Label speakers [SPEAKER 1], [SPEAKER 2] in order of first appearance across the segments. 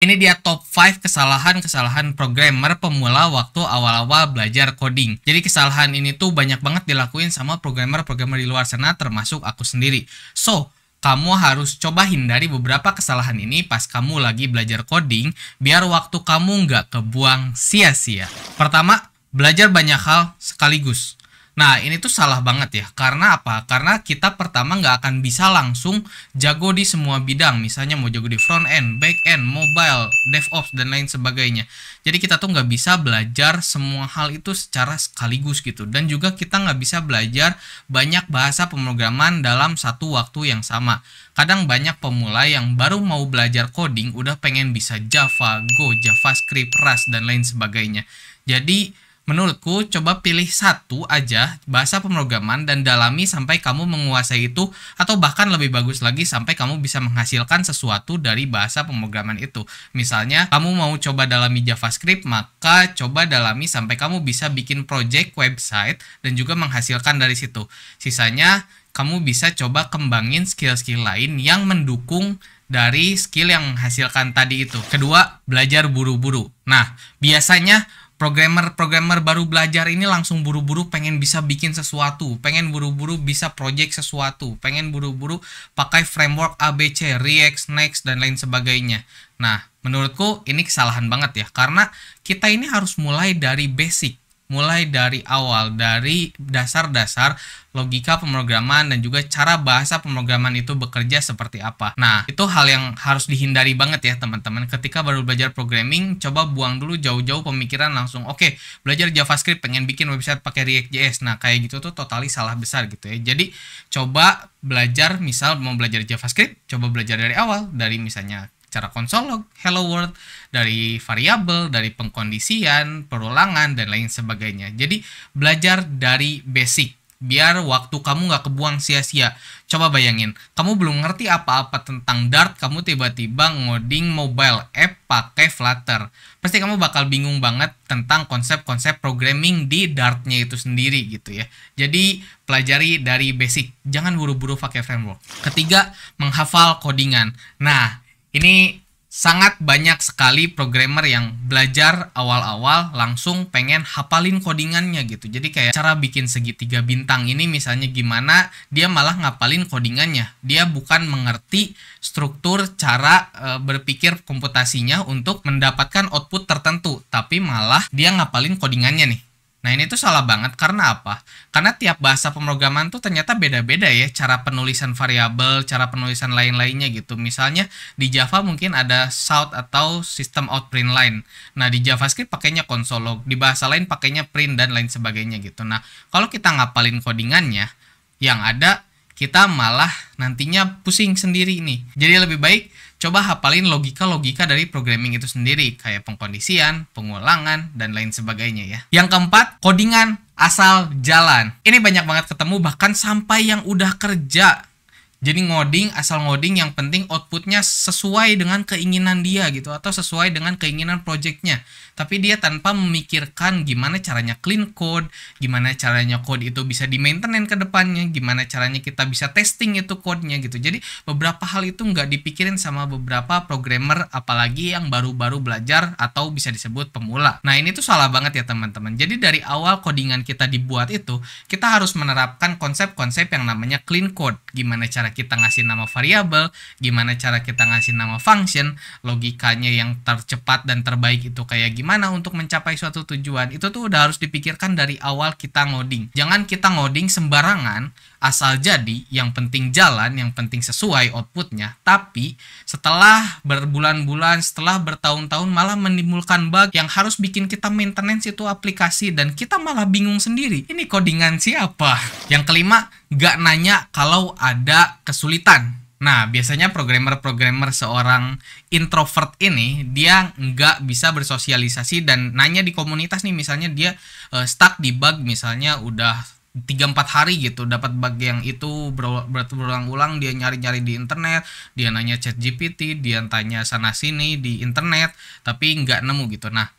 [SPEAKER 1] Ini dia top 5 kesalahan-kesalahan programmer pemula waktu awal-awal belajar coding. Jadi kesalahan ini tuh banyak banget dilakuin sama programmer-programmer di luar sana, termasuk aku sendiri. So, kamu harus coba hindari beberapa kesalahan ini pas kamu lagi belajar coding, biar waktu kamu nggak kebuang sia-sia. Pertama, belajar banyak hal sekaligus. Nah, ini tuh salah banget ya. Karena apa? Karena kita pertama nggak akan bisa langsung jago di semua bidang. Misalnya mau jago di front end, back end, mobile, DevOps, dan lain sebagainya. Jadi kita tuh nggak bisa belajar semua hal itu secara sekaligus gitu. Dan juga kita nggak bisa belajar banyak bahasa pemrograman dalam satu waktu yang sama. Kadang banyak pemula yang baru mau belajar coding udah pengen bisa Java, Go, JavaScript, Rust, dan lain sebagainya. Jadi menurutku, coba pilih satu aja bahasa pemrograman dan dalami sampai kamu menguasai itu, atau bahkan lebih bagus lagi sampai kamu bisa menghasilkan sesuatu dari bahasa pemrograman itu. Misalnya, kamu mau coba dalami JavaScript, maka coba dalami sampai kamu bisa bikin project website dan juga menghasilkan dari situ. Sisanya, kamu bisa coba kembangin skill-skill lain yang mendukung dari skill yang menghasilkan tadi itu. Kedua, belajar buru-buru. Nah, biasanya programmer baru belajar ini langsung buru-buru pengen bisa bikin sesuatu, pengen buru-buru bisa project sesuatu, pengen buru-buru pakai framework ABC, React, Next, dan lain sebagainya. Nah, menurutku ini kesalahan banget ya, karena kita ini harus mulai dari basic, mulai dari awal, dari dasar-dasar logika pemrograman dan juga cara bahasa pemrograman itu bekerja seperti apa. Nah, itu hal yang harus dihindari banget ya teman-teman. Ketika baru belajar programming, coba buang dulu jauh-jauh pemikiran langsung, oke, belajar JavaScript, pengen bikin website pakai React.js. Nah, kayak gitu tuh totally salah besar gitu ya. Jadi, coba belajar, misal mau belajar JavaScript, coba belajar dari awal, dari misalnya cara konsol log, hello world, dari variabel, dari pengkondisian, perulangan, dan lain sebagainya. Jadi, belajar dari basic, biar waktu kamu nggak kebuang sia-sia. Coba bayangin, kamu belum ngerti apa-apa tentang Dart, kamu tiba-tiba ngoding mobile app pakai Flutter. Pasti kamu bakal bingung banget tentang konsep-konsep programming di Dart-nya itu sendiri gitu ya. Jadi, pelajari dari basic, jangan buru-buru pakai framework. Ketiga, menghafal codingan. Nah, ini sangat banyak sekali programmer yang belajar awal-awal langsung pengen hafalin codingannya gitu. Jadi kayak cara bikin segitiga bintang ini misalnya gimana, dia malah ngapalin codingannya. Dia bukan mengerti struktur cara berpikir komputasinya untuk mendapatkan output tertentu, tapi malah dia ngapalin codingannya nih. Nah, ini tuh salah banget. Karena apa? Karena tiap bahasa pemrograman tuh ternyata beda-beda ya, cara penulisan variabel, cara penulisan lain-lainnya gitu. Misalnya di Java mungkin ada shout atau system out print line. Nah, di JavaScript pakainya console log, di bahasa lain pakainya print dan lain sebagainya gitu. Nah, kalau kita ngapalin codingannya, yang ada kita malah nantinya pusing sendiri nih. Jadi lebih baik coba hafalin logika-logika dari programming itu sendiri, kayak pengkondisian, pengulangan, dan lain sebagainya ya. Yang keempat, codingan asal jalan. Ini banyak banget ketemu bahkan sampai yang udah kerja. Jadi ngoding, asal ngoding, yang penting outputnya sesuai dengan keinginan dia gitu, atau sesuai dengan keinginan projectnya. Tapi dia tanpa memikirkan gimana caranya clean code, gimana caranya code itu bisa di-maintenance ke depannya, gimana caranya kita bisa testing itu code-nya gitu. Jadi beberapa hal itu nggak dipikirin sama beberapa programmer, apalagi yang baru-baru belajar atau bisa disebut pemula. Nah, ini tuh salah banget ya teman-teman. Jadi dari awal codingan kita dibuat itu, kita harus menerapkan konsep-konsep yang namanya clean code. Gimana cara kita ngasih nama variabel, gimana cara kita ngasih nama function, logikanya yang tercepat dan terbaik itu kayak gimana untuk mencapai suatu tujuan. Itu tuh udah harus dipikirkan dari awal kita ngoding. Jangan kita ngoding sembarangan, asal jadi, yang penting jalan, yang penting sesuai outputnya. Tapi setelah berbulan-bulan, setelah bertahun-tahun malah menimbulkan bug yang harus bikin kita maintenance itu aplikasi dan kita malah bingung sendiri. Ini codingan siapa? Yang kelima, nggak nanya kalau ada kesulitan. Nah, biasanya programmer-programmer seorang introvert ini, dia nggak bisa bersosialisasi dan nanya di komunitas nih, misalnya dia stuck di bug, misalnya udah 3-4 hari gitu, dapat bug yang itu berulang-ulang, dia nyari-nyari di internet, dia nanya ChatGPT, dia tanya sana-sini di internet, tapi nggak nemu gitu. Nah,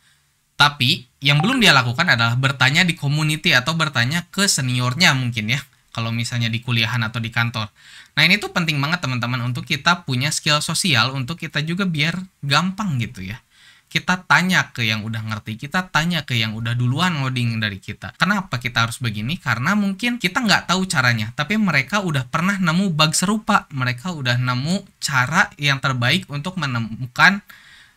[SPEAKER 1] tapi yang belum dia lakukan adalah bertanya di community atau bertanya ke seniornya mungkin ya. kalau misalnya di kuliahan atau di kantor. Nah, ini tuh penting banget teman-teman untuk kita punya skill sosial untuk kita juga biar gampang gitu ya. Kita tanya ke yang udah ngerti, kita tanya ke yang udah duluan ngoding dari kita. Kenapa kita harus begini? Karena mungkin kita nggak tahu caranya, tapi mereka udah pernah nemu bug serupa. Mereka udah nemu cara yang terbaik untuk menemukan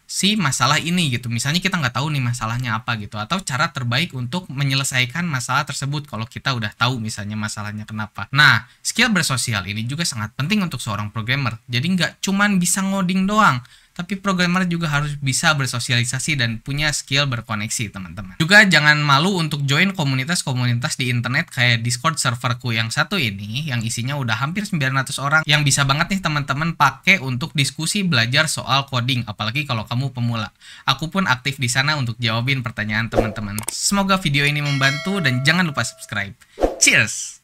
[SPEAKER 1] si masalah ini gitu. Misalnya kita nggak tahu nih masalahnya apa gitu, atau cara terbaik untuk menyelesaikan masalah tersebut kalau kita udah tahu misalnya masalahnya kenapa. Nah, skill bersosial ini juga sangat penting untuk seorang programmer. Jadi nggak cuman bisa ngoding doang, tapi programmer juga harus bisa bersosialisasi dan punya skill berkoneksi, teman-teman. Juga jangan malu untuk join komunitas-komunitas di internet kayak Discord serverku yang satu ini, yang isinya udah hampir 900 orang, yang bisa banget nih teman-teman pakai untuk diskusi belajar soal coding, apalagi kalau kamu pemula. Aku pun aktif di sana untuk jawabin pertanyaan teman-teman. Semoga video ini membantu dan jangan lupa subscribe. Cheers!